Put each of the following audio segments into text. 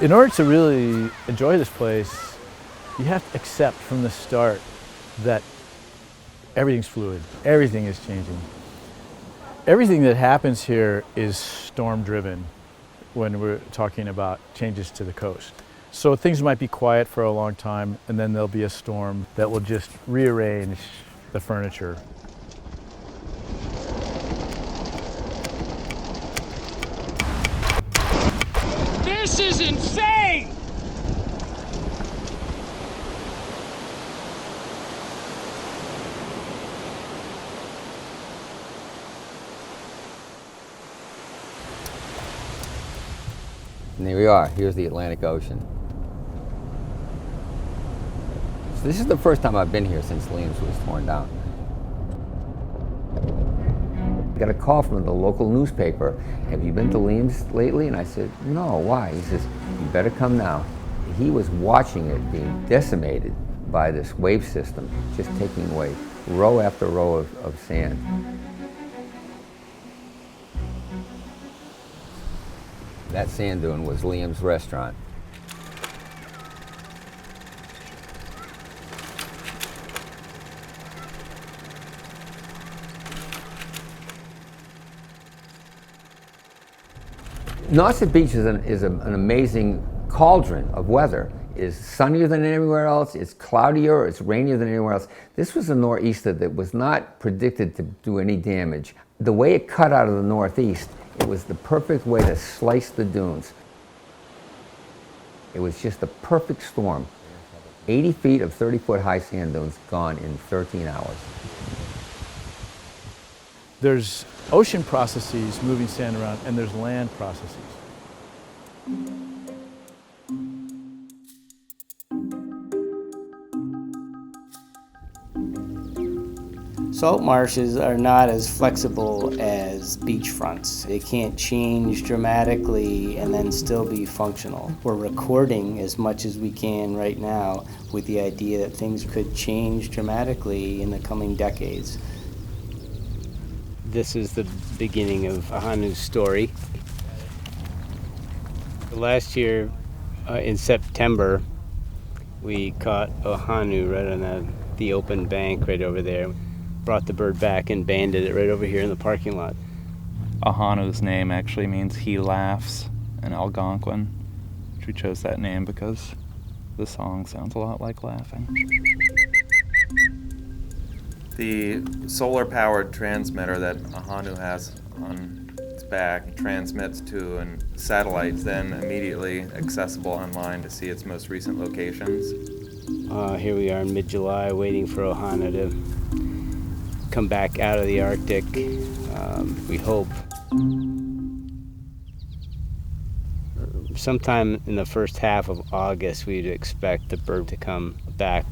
In order to really enjoy this place, you have to accept from the start that everything's fluid, everything is changing. Everything that happens here is storm-driven when we're talking about changes to the coast. So things might be quiet for a long time, and then there'll be a storm that will just rearrange the furniture. This is insane! And there we are. Here's the Atlantic Ocean. So this is the first time I've been here since Liam's was torn down. I got a call from the local newspaper. Have you been to Liam's lately? And I said, no, why? He says, you better come now. He was watching it being decimated by this wave system, just taking away row after row of sand. That sand dune was Liam's restaurant. Nauset Beach is an amazing cauldron of weather. It's sunnier than anywhere else, it's cloudier, it's rainier than anywhere else. This was a nor'easter that was not predicted to do any damage. The way it cut out of the northeast, it was the perfect way to slice the dunes. It was just a perfect storm. 80 feet of 30-foot high sand dunes gone in 13 hours. There's ocean processes moving sand around, and there's land processes. Salt marshes are not as flexible as beach fronts. They can't change dramatically and then still be functional. We're recording as much as we can right now with the idea that things could change dramatically in the coming decades. This is the beginning of Ahanu's story. Last year, in September, we caught Ahanu right on the open bank right over there. Brought the bird back and banded it right over here in the parking lot. Ahanu's name actually means he laughs in Algonquin, which we chose that name because the song sounds a lot like laughing. The solar-powered transmitter that Ahanu has on its back transmits to a satellite, then immediately accessible online to see its most recent locations. Here we are in mid-July waiting for Ahanu to come back out of the Arctic, we hope. Sometime in the first half of August, we'd expect the bird to come back.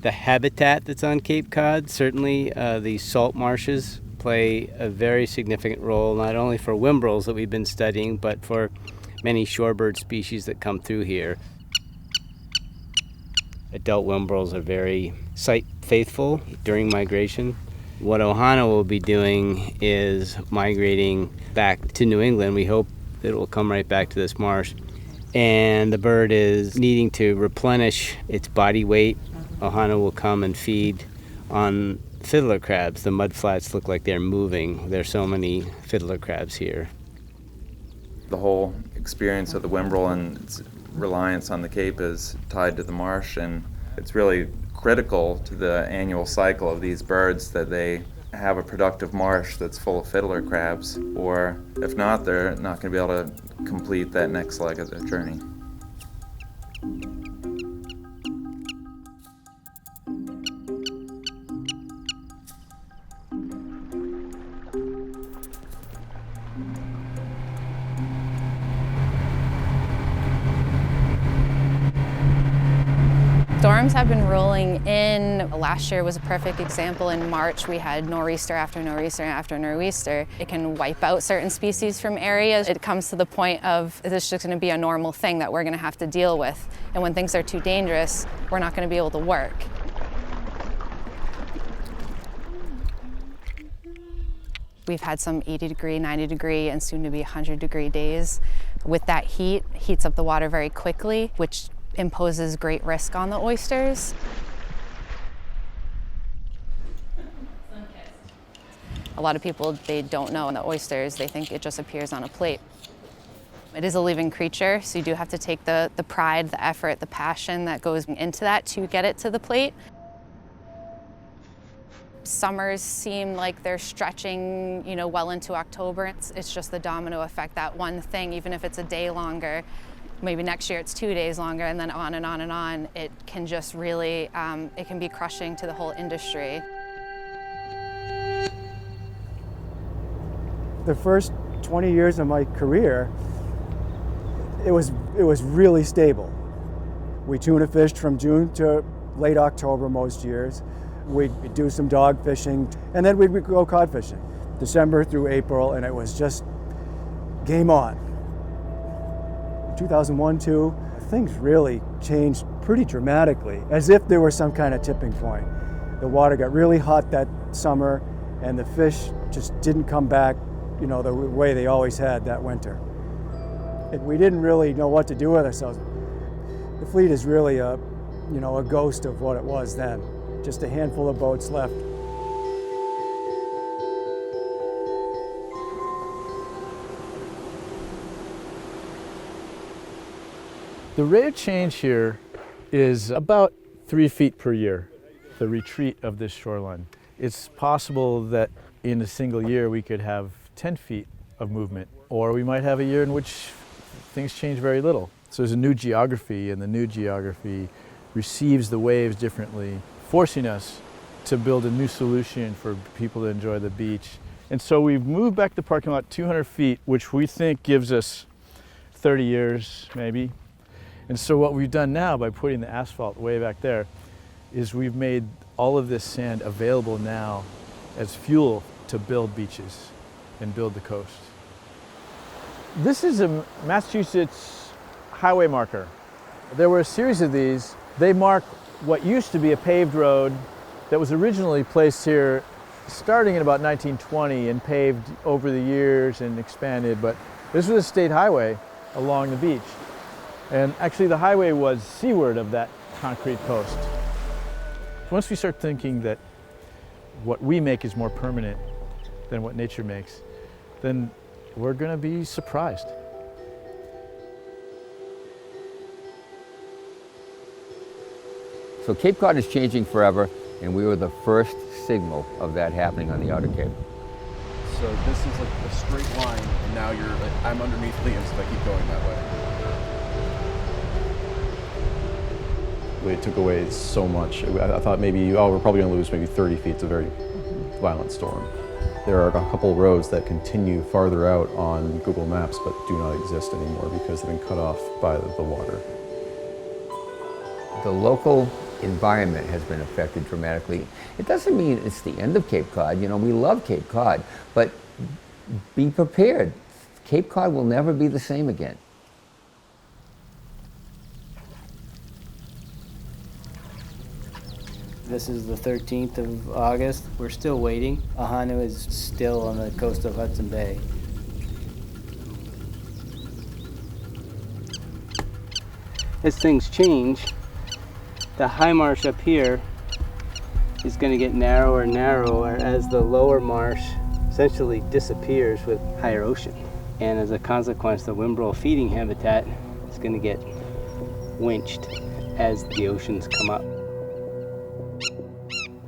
The habitat that's on Cape Cod, certainly the salt marshes play a very significant role, not only for whimbrels that we've been studying, but for many shorebird species that come through here. Adult whimbrels are very site faithful during migration. What Ahanu will be doing is migrating back to New England. We hope that it will come right back to this marsh. And the bird is needing to replenish its body weight. Ahanu will come and feed on fiddler crabs. The mudflats look like they're moving. There's so many fiddler crabs here. The whole experience of the whimbrel and its reliance on the Cape is tied to the marsh, and it's really critical to the annual cycle of these birds that they have a productive marsh that's full of fiddler crabs, or if not, they're not going to be able to complete that next leg of their journey. Storms have been rolling in. Last year was a perfect example. In March, we had nor'easter after nor'easter after nor'easter. It can wipe out certain species from areas. It comes to the point of this is just going to be a normal thing that we're going to have to deal with. And when things are too dangerous, we're not going to be able to work. We've had some 80-degree, 90-degree, and soon to be 100-degree days. With that heat, heats up the water very quickly, which imposes great risk on the oysters. A lot of people, they don't know the oysters, they think it just appears on a plate. It is a living creature, so you do have to take the pride, the effort, the passion that goes into that to get it to the plate. Summers seem like they're stretching, well into October. It's just the domino effect, that one thing, even if it's a day longer, maybe next year it's 2 days longer, and then on and on and on. It can just really, it can be crushing to the whole industry. The first 20 years of my career, it was really stable. We tuna fished from June to late October most years. We'd do some dog fishing, and then we'd go cod fishing, December through April, and it was just game on. 2001-2, things really changed pretty dramatically, as if there was some kind of tipping point. The water got really hot that summer, and the fish just didn't come back, the way they always had that winter. We didn't really know what to do with ourselves. The fleet is really a ghost of what it was then. Just a handful of boats left. The rate of change here is about 3 feet per year, the retreat of this shoreline. It's possible that in a single year we could have 10 feet of movement, or we might have a year in which things change very little. So there's a new geography, and the new geography receives the waves differently, forcing us to build a new solution for people to enjoy the beach. And so we've moved back the parking lot 200 feet, which we think gives us 30 years maybe. And so what we've done now by putting the asphalt way back there is we've made all of this sand available now as fuel to build beaches and build the coast. This is a Massachusetts highway marker. There were a series of these. They mark what used to be a paved road that was originally placed here starting in about 1920 and paved over the years and expanded, but this was a state highway along the beach. And actually the highway was seaward of that concrete post. Once we start thinking that what we make is more permanent than what nature makes, then we're going to be surprised. So Cape Cod is changing forever, and we were the first signal of that happening on the Outer Cape. So this is like a straight line, and now I'm underneath Liam's if I keep going that way. It took away so much. I thought maybe, we're probably going to lose maybe 30 feet. It's a very violent storm. There are a couple roads that continue farther out on Google Maps but do not exist anymore because they've been cut off by the water. The local environment has been affected dramatically. It doesn't mean it's the end of Cape Cod. We love Cape Cod, but be prepared. Cape Cod will never be the same again. This is the 13th of August. We're still waiting. Ahanu is still on the coast of Hudson Bay. As things change, the high marsh up here is going to get narrower and narrower as the lower marsh essentially disappears with higher ocean. And as a consequence, the whimbrel feeding habitat is going to get winched as the oceans come up.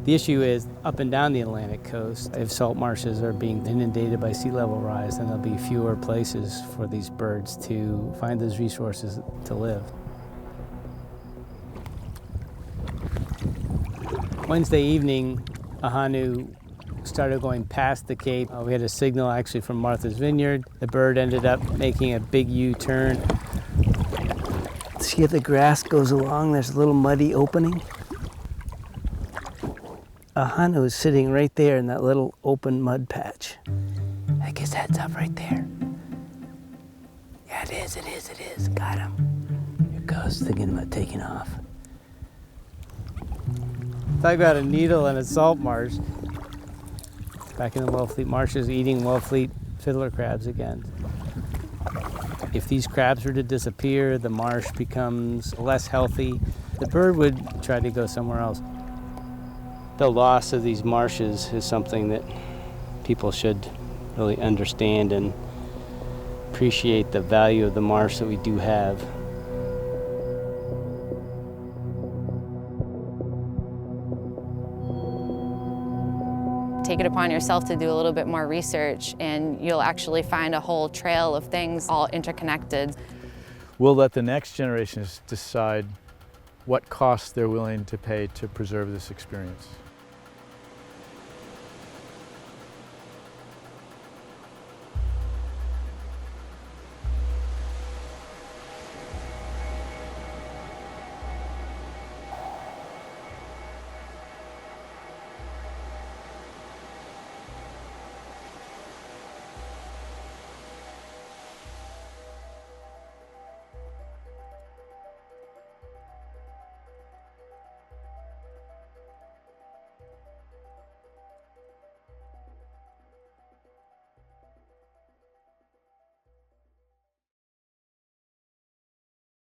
The issue is up and down the Atlantic coast, if salt marshes are being inundated by sea level rise, then there'll be fewer places for these birds to find those resources to live. Wednesday evening, Ahanu started going past the Cape. We had a signal actually from Martha's Vineyard. The bird ended up making a big U-turn. See if the grass goes along, there's a little muddy opening. Ahanu is sitting right there in that little open mud patch. I think his head's up right there. Yeah, it is. Got him. Here it goes, thinking about taking off. Talk about a needle in a salt marsh. back in the WELLFLEET marshes eating WELLFLEET fiddler crabs again. If these crabs were to disappear, the marsh becomes less healthy, the bird would try to go somewhere else. The loss of these marshes is something that people should really understand and appreciate the value of the marsh that we do have. Take it upon yourself to do a little bit more research and you'll actually find a whole trail of things all interconnected. We'll let the next generations decide what costs they're willing to pay to preserve this experience.